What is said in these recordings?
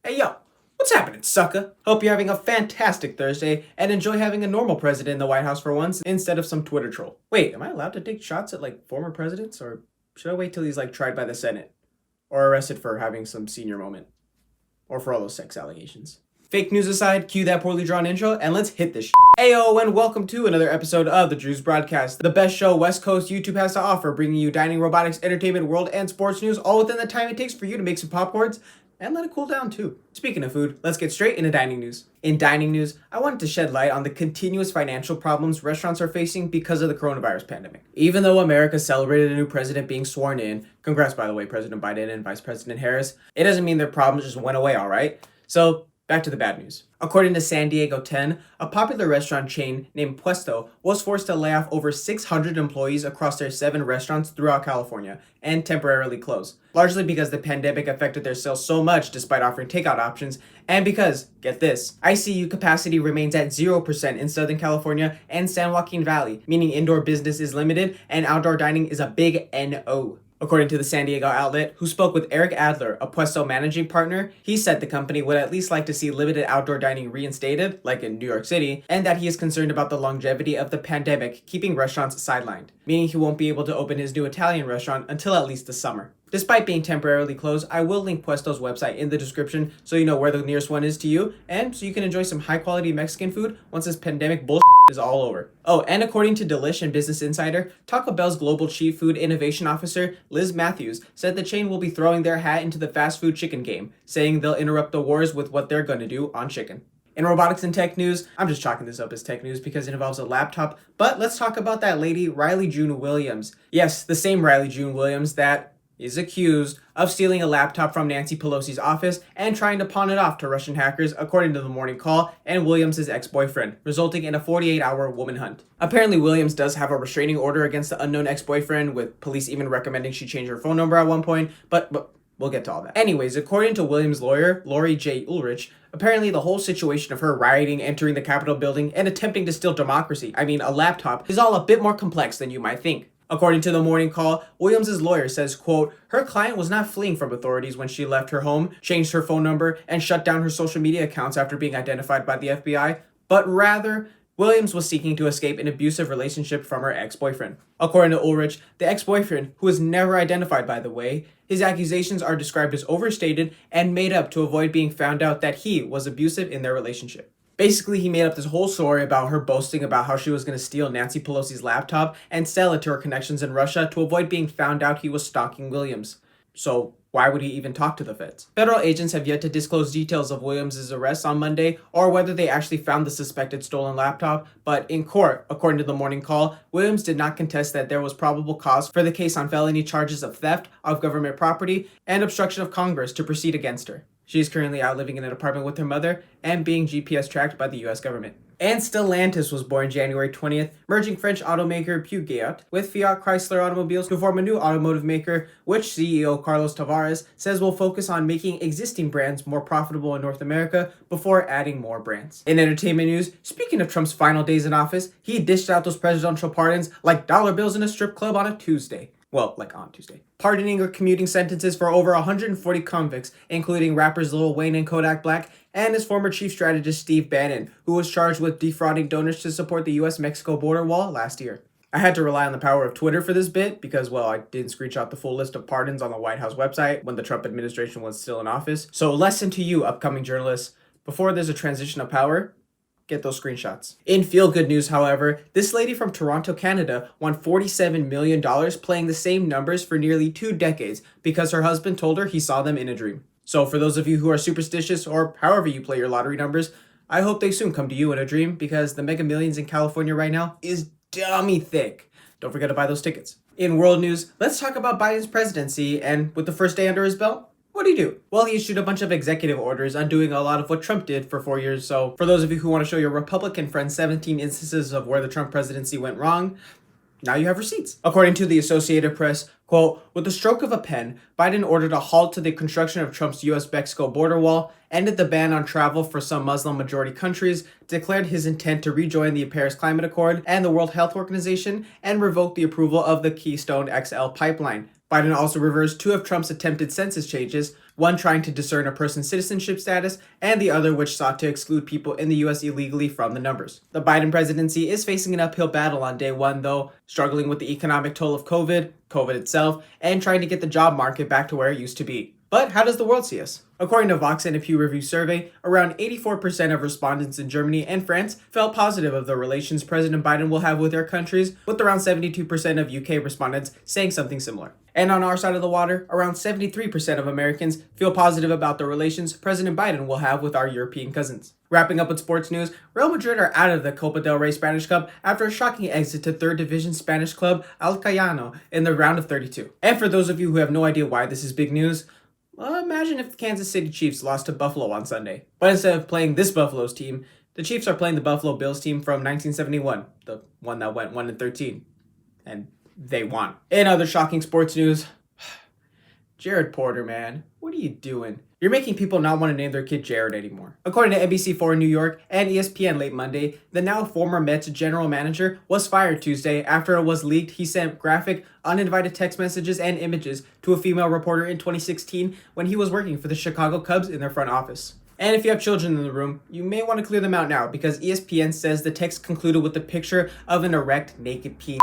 Hey yo, what's happening, sucker? Hope you're having a fantastic Thursday and enjoy having a normal president in the White House for once instead of some Twitter troll. Wait, am I allowed to take shots at former presidents, or should I wait till he's tried by the Senate or arrested for having some senior moment or for all those sex allegations? Fake news aside, cue that poorly drawn intro and let's hit this. Ayo, and welcome to another episode of the Drew's Broadcast, the best show West Coast YouTube has to offer, bringing you dining, robotics, entertainment, world, and sports news, all within the time it takes for you to make some popcorns and let it cool down too. Speaking of food, let's get straight into dining news. In dining news, I wanted to shed light on the continuous financial problems restaurants are facing because of the coronavirus pandemic. Even though America celebrated a new president being sworn in, congrats by the way, President Biden and Vice President Harris, it doesn't mean their problems just went away, alright? So, back to the bad news. According to San Diego 10, a popular restaurant chain named Puesto was forced to lay off over 600 employees across their 7 restaurants throughout California and temporarily close, largely because the pandemic affected their sales so much despite offering takeout options, and because, get this, ICU capacity remains at 0% in Southern California and San Joaquin Valley, meaning indoor business is limited and outdoor dining is a big NO. According to the San Diego outlet, who spoke with Eric Adler, a Puesto managing partner, he said the company would at least like to see limited outdoor dining reinstated, like in New York City, and that he is concerned about the longevity of the pandemic keeping restaurants sidelined, meaning he won't be able to open his new Italian restaurant until at least the summer. Despite being temporarily closed, I will link Puesto's website in the description so you know where the nearest one is to you, and so you can enjoy some high quality Mexican food once this pandemic bullshit is all over. Oh, and according to Delish and Business Insider, Taco Bell's Global Chief Food Innovation Officer, Liz Matthews, said the chain will be throwing their hat into the fast food chicken game, saying they'll interrupt the wars with what they're gonna do on chicken. In robotics and tech news, I'm just chalking this up as tech news because it involves a laptop, but let's talk about that lady, Riley June Williams. Yes, the same Riley June Williams that is accused of stealing a laptop from Nancy Pelosi's office and trying to pawn it off to Russian hackers, according to the Morning Call and Williams' ex-boyfriend, resulting in a 48-hour woman hunt. Apparently, Williams does have a restraining order against the unknown ex-boyfriend, with police even recommending she change her phone number at one point, but we'll get to all that. Anyways, according to Williams' lawyer, Lori J. Ulrich, apparently the whole situation of her rioting, entering the Capitol building, and attempting to steal democracy, a laptop, is all a bit more complex than you might think. According to the Morning Call, Williams' lawyer says, quote, her client was not fleeing from authorities when she left her home, changed her phone number, and shut down her social media accounts after being identified by the FBI, but rather, Williams was seeking to escape an abusive relationship from her ex-boyfriend. According to Ulrich, the ex-boyfriend, who was never identified by the way, his accusations are described as overstated and made up to avoid being found out that he was abusive in their relationship. Basically, he made up this whole story about her boasting about how she was going to steal Nancy Pelosi's laptop and sell it to her connections in Russia to avoid being found out he was stalking Williams. So why would he even talk to the feds? Federal agents have yet to disclose details of Williams' arrest on Monday or whether they actually found the suspected stolen laptop, but in court, according to the Morning Call, Williams did not contest that there was probable cause for the case on felony charges of theft of government property and obstruction of Congress to proceed against her. She is currently out living in an apartment with her mother and being GPS tracked by the US government. And Stellantis was born January 20th, merging French automaker Peugeot with Fiat Chrysler Automobiles to form a new automotive maker, which CEO Carlos Tavares says will focus on making existing brands more profitable in North America before adding more brands. In entertainment news, speaking of Trump's final days in office, he dished out those presidential pardons like dollar bills in a strip club on a Tuesday. Well, on Tuesday. Pardoning or commuting sentences for over 140 convicts, including rappers Lil Wayne and Kodak Black, and his former chief strategist Steve Bannon, who was charged with defrauding donors to support the US-Mexico border wall last year. I had to rely on the power of Twitter for this bit because, I didn't screenshot the full list of pardons on the White House website when the Trump administration was still in office. So lesson to you, upcoming journalists, before there's a transition of power, get those screenshots. In feel-good news, however, this lady from Toronto, Canada won $47 million playing the same numbers for nearly 2 decades because her husband told her he saw them in a dream. So for those of you who are superstitious or however you play your lottery numbers, I hope they soon come to you in a dream because the Mega Millions in California right now is dummy thick. Don't forget to buy those tickets. In world news, let's talk about Biden's presidency, and with the first day under his belt, what did he do? Well, he issued a bunch of executive orders undoing a lot of what Trump did for 4 years. So for those of you who want to show your Republican friends 17 instances of where the Trump presidency went wrong, now you have receipts. According to the Associated Press, quote, with the stroke of a pen, Biden ordered a halt to the construction of Trump's US-Mexico border wall, ended the ban on travel for some Muslim-majority countries, declared his intent to rejoin the Paris Climate Accord and the World Health Organization, and revoked the approval of the Keystone XL pipeline. Biden also reversed 2 of Trump's attempted census changes, one trying to discern a person's citizenship status, and the other which sought to exclude people in the US illegally from the numbers. The Biden presidency is facing an uphill battle on day one, though, struggling with the economic toll of COVID itself, and trying to get the job market back to where it used to be. But how does the world see us? According to Vox and a Pew Review survey, around 84% of respondents in Germany and France felt positive of the relations President Biden will have with their countries, with around 72% of UK respondents saying something similar. And on our side of the water, around 73% of Americans feel positive about the relations President Biden will have with our European cousins. Wrapping up with sports news, Real Madrid are out of the Copa del Rey Spanish Cup after a shocking exit to 3rd Division Spanish club Alcoyano in the round of 32. And for those of you who have no idea why this is big news, well, imagine if the Kansas City Chiefs lost to Buffalo on Sunday. But instead of playing this Buffalo's team, the Chiefs are playing the Buffalo Bills team from 1971, the one that went 1-13. And they won. In other shocking sports news, Jared Porter, man, what are you doing? You're making people not want to name their kid Jared anymore. According to NBC4 in New York and ESPN late Monday, the now former Mets general manager was fired Tuesday after it was leaked he sent graphic, uninvited text messages and images to a female reporter in 2016 when he was working for the Chicago Cubs in their front office. And if you have children in the room, you may want to clear them out now because ESPN says the text concluded with a picture of an erect, naked penis.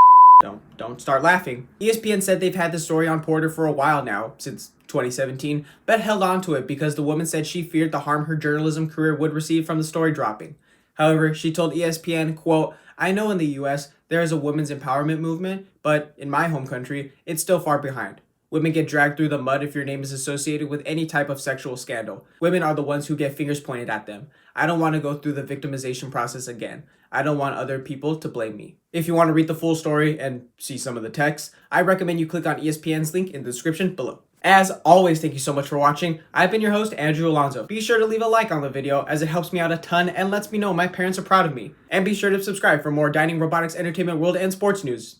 Don't start laughing. ESPN said they've had the story on Porter for a while now, since 2017, but held on to it because the woman said she feared the harm her journalism career would receive from the story dropping. However, she told ESPN, quote, "I know in the US there is a women's empowerment movement, but in my home country, it's still far behind. Women get dragged through the mud if your name is associated with any type of sexual scandal. Women are the ones who get fingers pointed at them. I don't want to go through the victimization process again. I don't want other people to blame me." If you want to read the full story and see some of the text, I recommend you click on ESPN's link in the description below. As always, thank you so much for watching. I've been your host, Andrew Alonzo. Be sure to leave a like on the video as it helps me out a ton and lets me know my parents are proud of me. And be sure to subscribe for more dining, robotics, entertainment, world, and sports news.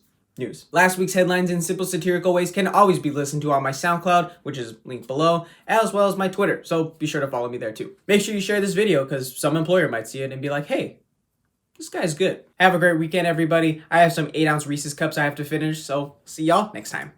Last week's headlines in simple satirical ways can always be listened to on my SoundCloud, which is linked below, as well as my Twitter, so be sure to follow me there too. Make sure you share this video because some employer might see it and be like, hey, this guy's good. Have a great weekend, everybody. I have some 8-ounce Reese's cups I have to finish, so see y'all next time.